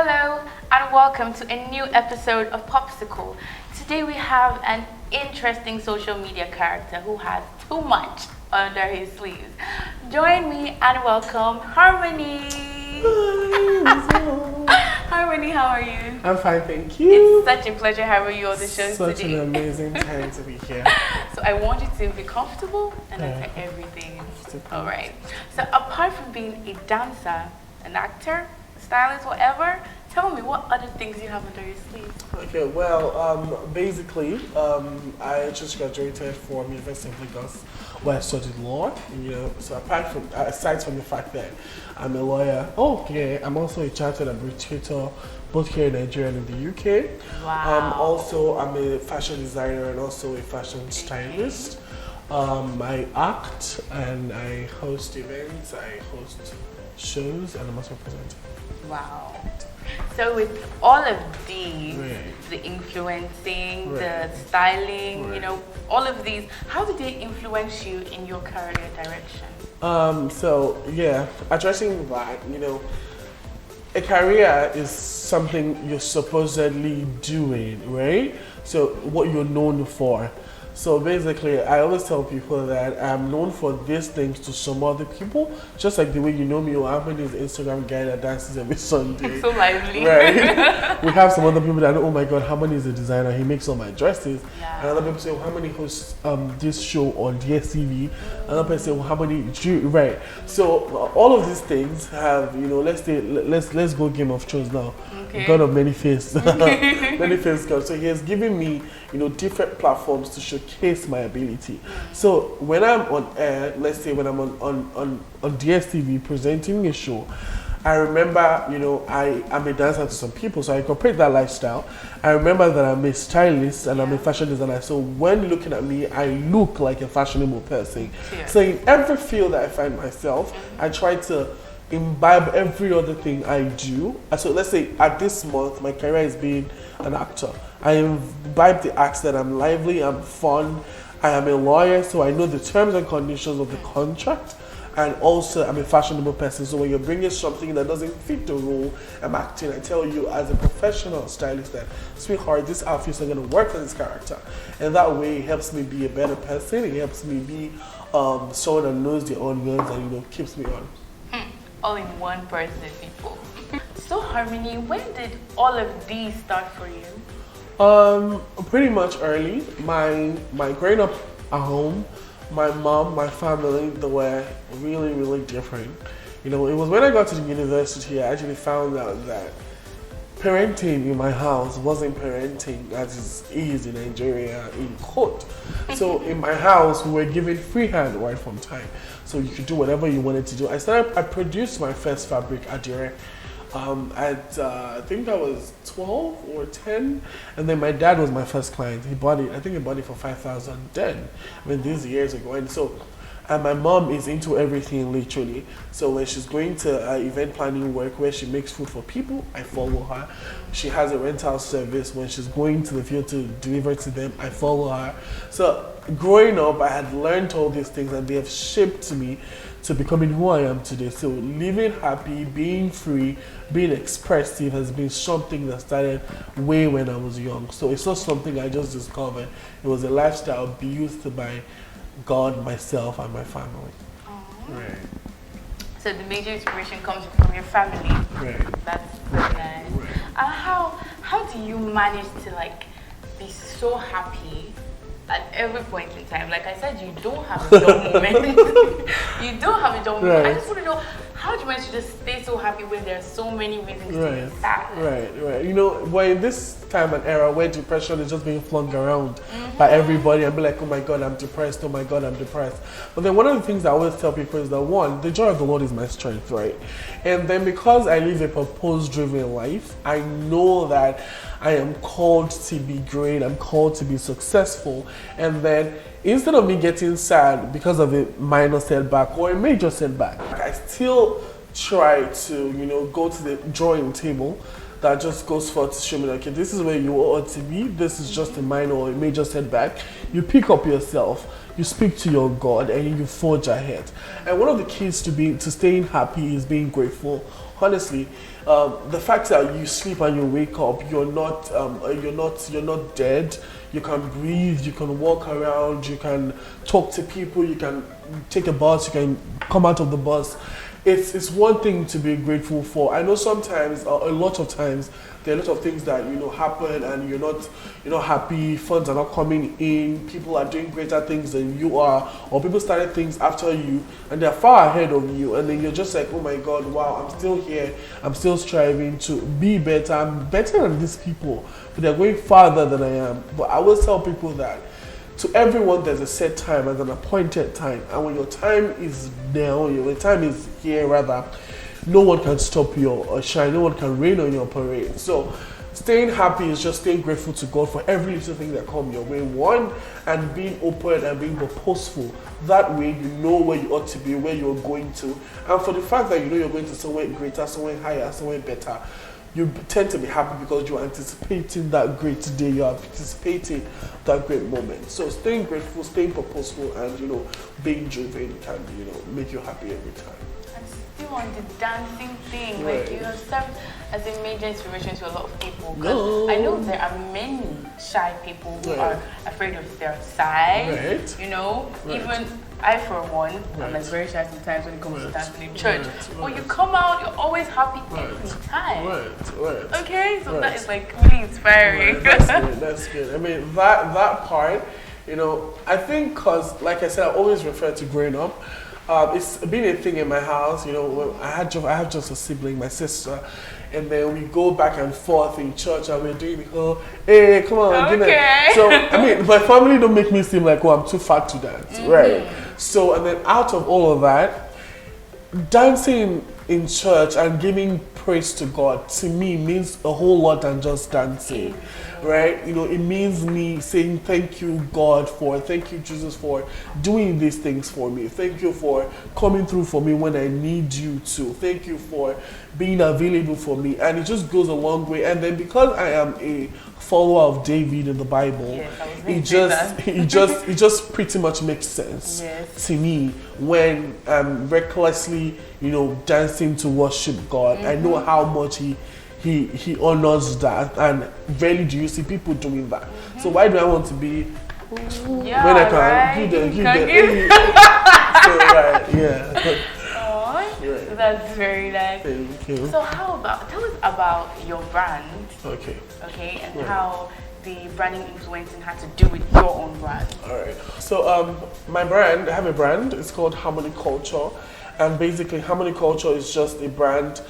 Hello and welcome to a new episode of Popsicle. Today we have an interesting social media character who has too much under his sleeves. Join me and welcome Harmonie. Harmonie, how are you? I'm fine, thank you. It's such a pleasure having you on the show Such today. an amazing time to be here. So I want you to be comfortable and answer everything. All right. So apart from being a dancer, an actor, stylist, whatever, tell me what other things you have under your sleeve. Okay, well, basically, I just graduated from University of Lagos, where I studied law. So aside from the fact that I'm a lawyer, I'm also a chartered administrator, both here in Nigeria and in the UK. Wow. Also, I'm a fashion designer and also a fashion stylist. I act and I host events, I host shows, and I'm also a presenter. Wow. So with all of these, Right. the influencing, Right. the styling, Right. all of these, how did they influence you in your career direction? Addressing that, a career is something you're supposedly doing, right? So what you're known for. So basically, I always tell people that I'm known for these things to some other people, just like the way you know me, Harmonie is the Instagram guy that dances every Sunday. So lively. Right? We have some other people that know, oh my God, Harmonie is a designer, he makes all my dresses. Yeah. And other people say, well, Harmonie hosts this show on GuardianTV. Another person say, well, Harmonie, right? So all of these things have, let's go Game of Thrones now. Okay. God of many faces, many faces God. So he has given me, different platforms to showcase my ability. So when I'm on air, let's say when I'm on DSTV presenting a show, I remember, I'm a dancer to some people, so I incorporate that lifestyle. I remember that I'm a stylist and I'm a fashion designer. So when looking at me, I look like a fashionable person. Yeah. So in every field that I find myself, I try to imbibe every other thing I do. So let's say at this month, my career is being an actor. I imbibe the acts that I'm lively, I'm fun, I am a lawyer, so I know the terms and conditions of the contract. And also, I'm a fashionable person, so when you're bringing something that doesn't fit the role I'm acting, I tell you as a professional stylist that, sweetheart, this outfit's not going to work for this character. And that way, it helps me be a better person, it helps me be someone that knows the onions and, keeps me on. All in one person, people. So Harmonie, when did all of these start for you? Pretty much early. My growing up at home, my mom, my family, they were really, really different. It was when I got to the university, I actually found out that parenting in my house wasn't parenting as it is in Nigeria in court. So in my house, we were given free hand right from time. So you could do whatever you wanted to do. I produced my first fabric adire I think I was 12 or 10, and then my dad was my first client. He bought it, I think he bought it for 5,000 then. These years ago. And my mom is into everything literally. So when she's going to event planning work where she makes food for people, I follow her. She has a rental service. When she's going to the field to deliver to them, I follow her. So growing up, I had learned all these things and they have shaped me to becoming who I am today. So living happy, being free, being expressive has been something that started way when I was young. So it's not something I just discovered. It was a lifestyle built by God, myself, and my family. Right. So the major inspiration comes from your family. Right. That's very nice. Right. How do you manage to be so happy at every point in time? Like I said, you don't have a dull moment. You don't have a dull moment. I just want to know, how do you manage to just stay so happy when there are so many reasons to be sad? Right. We're in this time and era where depression is just being flung around by everybody and be like, oh my God, I'm depressed. Oh my God, I'm depressed. But then one of the things I always tell people is that one, the joy of the Lord is my strength, right? And then because I live a purpose-driven life, I know that I am called to be great. I'm called to be successful. And then instead of me getting sad because of a minor setback or a major setback, I still try to, go to the drawing table that just goes forth to show me, okay, this is where you ought to be. This is just a minor or a major setback. You pick up yourself, you speak to your God, and you forge ahead. And one of the keys to staying happy is being grateful. Honestly, the fact that you sleep and you wake up, you're not dead. You can breathe, you can walk around, you can talk to people, you can take a bus, you can come out of the bus. It's one thing to be grateful for. I know sometimes, a lot of times, there are a lot of things that happen, and you're not happy. Funds are not coming in. People are doing greater things than you are, or people started things after you, and they're far ahead of you. And then you're just like, oh my God, wow, I'm still here. I'm still striving to be better. I'm better than these people, but they're going farther than I am. But I always tell people that to everyone, there's a set time and an appointed time, and when your time is now, your time is here rather, no one can stop your shine, no one can rain on your parade. So staying happy is just staying grateful to God for every little thing that comes your way, one, and being open and being purposeful. That way you know where you ought to be, where you're going to, and for the fact that you're going to somewhere greater, somewhere higher, somewhere better, you tend to be happy because you're anticipating that great day, you're anticipating that great moment. So staying grateful, staying purposeful, and being driven can make you happy every time. And still on the dancing thing, Right. like you have served as a major inspiration to a lot of people. 'Cause No. I know there are many shy people who Right. are afraid of their size. Right. Right. Even I, for one, I'm Right. like very shy sometimes when it comes to Right. dancing in church. Right. When you come out, you're always happy Right. every time. Right. Okay, so Right. that is like really inspiring. Right. That's good. I mean, that part, I think, because, like I said, I always refer to growing up. It's been a thing in my house. When I have just a sibling, my sister, and then we go back and forth in church, and we're doing the whole, hey, come on, Okay. So I mean, my family don't make me seem like, oh, I'm too fat to dance, right? So, and then out of all of that, dancing in church and giving praise to God, to me, means a whole lot than just dancing, right? It means me saying thank you, God, thank you, Jesus, for doing these things for me. Thank you for coming through for me when I need you to. Thank you for being available for me. And it just goes a long way. And then because I am a follower of David in the Bible, Yes, I was going to say that. it just pretty much makes sense Yes. to me when I'm recklessly, dancing to worship God. I know how much he honors that, and rarely do you see people doing that. So why do I want to be Yeah, when I can right? give You them? can give. So, right, yeah. Oh, that's very nice. Thank you. So tell us about your brand, Okay. okay, and Right. how the branding influencing had to do with your own brand. All right. So my brand, I have a brand. It's called Harmonie Culture, and basically Harmonie Culture is just a brand,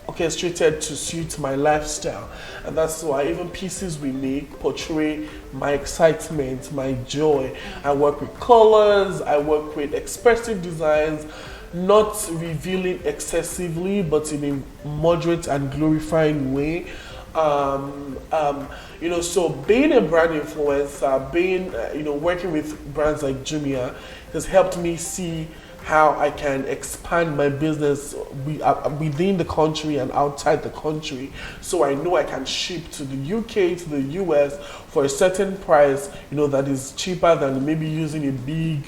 orchestrated to suit my lifestyle, and that's why even pieces we make portray my excitement, my joy. I work with colors, I work with expressive designs, not revealing excessively, but in a moderate and glorifying way. So being a brand influencer, working with brands like Jumia has helped me see how I can expand my business within the country and outside the country. So I know I can ship to the UK, to the US for a certain price, that is cheaper than maybe using a big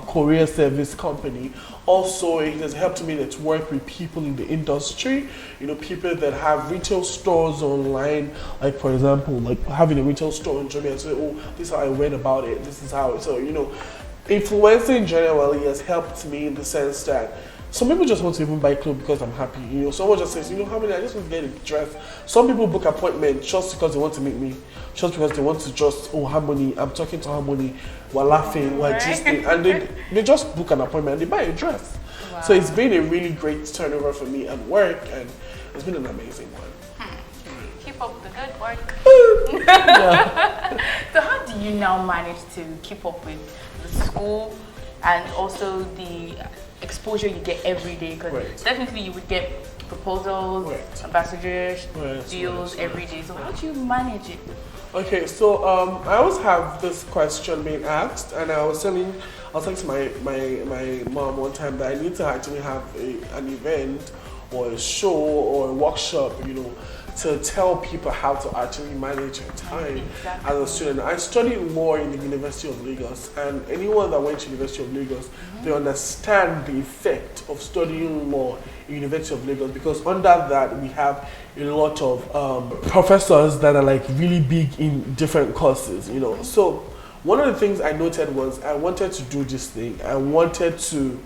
courier service company. Also, it has helped me network with people in the industry, people that have retail stores online, like for example, like having a retail store in Germany and say, oh, this is how I went about it, this is how, so, influencing generally has helped me in the sense that some people just want to even buy clothes because I'm happy. Someone just says, how many, I just want to get a dress. Some people book appointments just because they want to meet me, just because they want to Harmonie, I'm talking to Harmonie, we're laughing, we're gisting, and they just book an appointment and they buy a dress. Wow. So it's been a really great turnover for me at work, and it's been an amazing one. Keep up the good work. Yeah. So how do you now manage to keep up with the school and also the exposure you get every day? Because definitely you would get proposals, ambassadors, deals every day. So how do you manage it? Okay, so I always have this question being asked, and I was telling to my mom one time that I need to actually have an event or a show or a workshop, you know, to tell people how to actually manage your time as a student. I studied law in the University of Lagos, and anyone that went to University of Lagos, they understand the effect of studying law in University of Lagos, because under that we have a lot of professors that are like really big in different courses, you know. So one of the things I noted was I wanted to do this thing. I wanted to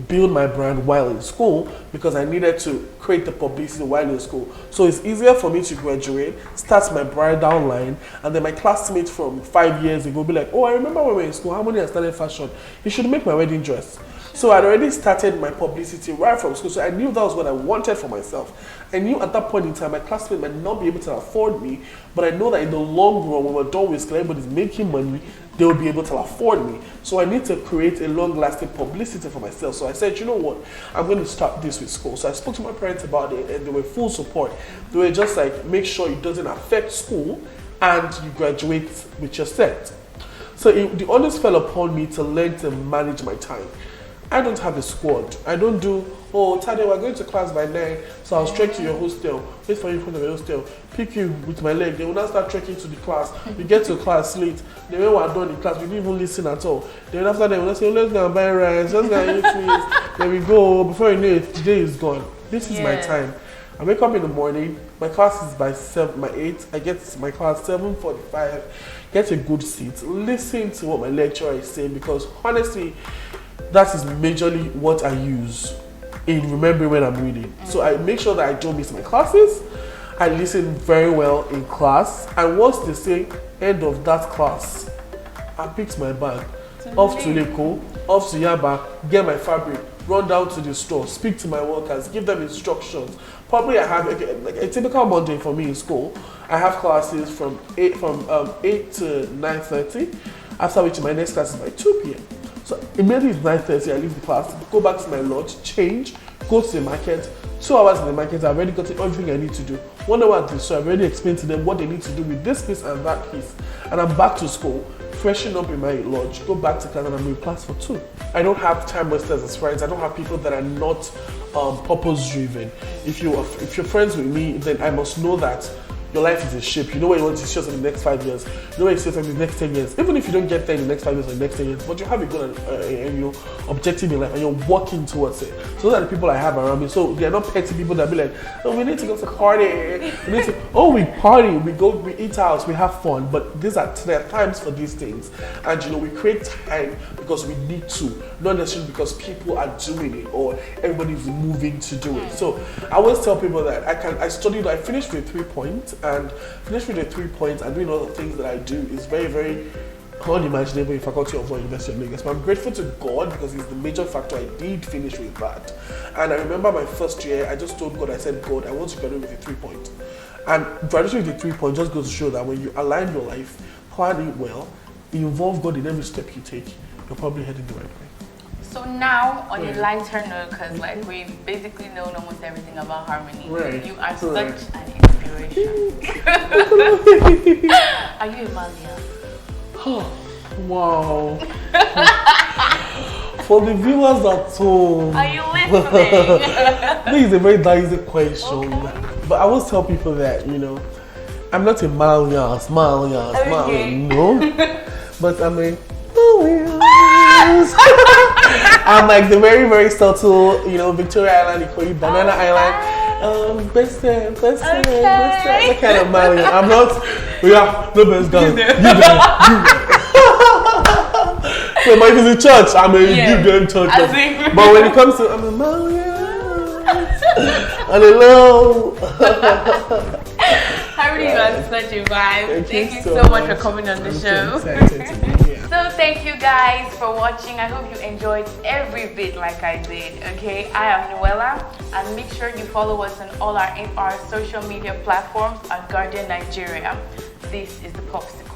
build my brand while in school, because I needed to create the publicity while in school. So it's easier for me to graduate, start my bridal line, and then my classmates from 5 years ago be like, oh, I remember when we were in school, Harmonie has started fashion. You should make my wedding dress. So I'd already started my publicity right from school. So I knew that was what I wanted for myself. I knew at that point in time, my classmates might not be able to afford me, but I know that in the long run, when we're done with school, everybody's making money, they will be able to afford me. So I need to create a long-lasting publicity for myself. So I said, you know what, I'm going to start this with school. So I spoke to my parents about it, and they were full support. They were just like, make sure it doesn't affect school and you graduate with your set. So the onus fell upon me to learn to manage my time. I don't have a squad. I don't do, oh, Tade, we're going to class by 9, so I'll trek to your hostel, wait for you in front of your hostel, pick you with my leg, then we'll now start trekking to the class. We get to class late, then when we're done in class, we didn't even listen at all. Then after that, we'll say, oh, let's go and buy rice, let's go and eat sweets. Then we go, before you know it, today is gone. This is my time. I wake up in the morning, my class is by 8, I get to my class 7:45, get a good seat, listen to what my lecturer is saying, because honestly, that is majorly what I use in remembering when I'm reading. So I make sure that I don't miss my classes. I listen very well in class. And once they say end of that class, I pick my bag, off to Leko, off to Yaba, get my fabric, run down to the store, speak to my workers, give them instructions. Probably I have like a typical Monday for me in school. I have classes from 8 to 9:30, after which my next class is by 2 p.m. So immediately it's 9:30, I leave the class, go back to my lodge, change, go to the market. 2 hours in the market, I've already got everything I need to do. 1 hour at the store, I've already explained to them what they need to do with this piece and that piece. And I'm back to school, freshen up in my lodge, go back to class, and I'm in class for 2. I don't have time wasters as friends. I don't have people that are not purpose driven. If you're friends with me, then I must know that your life is a ship. You know where you want to see yourself in the next 5 years. You know where you see yourself in the next 10 years. Even if you don't get there in the next 5 years or the next 10 years, but you have a goal and your objective in life, and you're working towards it. So those are the people I have around me. So they are not petty people that be like, oh, we need to go to party. We party, we eat out, we have fun. But there are times for these things. And you know, we create time because we need to, not necessarily because people are doing it or everybody's moving to do it. So I always tell people that I finished with 3 points. And finishing with 3 points and doing all the things that I do is very, very unimaginable in Faculty of Law, University of Lagos. But I'm grateful to God because it's the major factor I did finish with that. And I remember my first year, I just told God, I said, God, I want to graduate with a 3 point. And graduation with a 3 point just goes to show that when you align your life, plan it well, involve God in every step you take, you're probably heading the right way. So now, on a lighter note, because like we basically know almost everything about Harmonie, you are such an inspiration. Are you a Malia? Oh, wow. For the viewers at home, are you listening? This is a very dicey question, but I always tell people that, you know, I'm not a Malias, no, but I'm a Malias. I'm like the very, very subtle, you know, Victoria Island, Ikoyi, Banana Island, best friend, that kind of Malian. I'm not, no best guy, you guys. So if it's in church, I'm a you girl church. But when it comes to, I'm a Malian. Hello. Harmonie was such a vibe. Thank you so much for coming on the show. So thank you guys for watching. I hope you enjoyed every bit like I did. Okay, I am Nuella, and make sure you follow us on all our social media platforms at Guardian Nigeria. This is the Popsicles.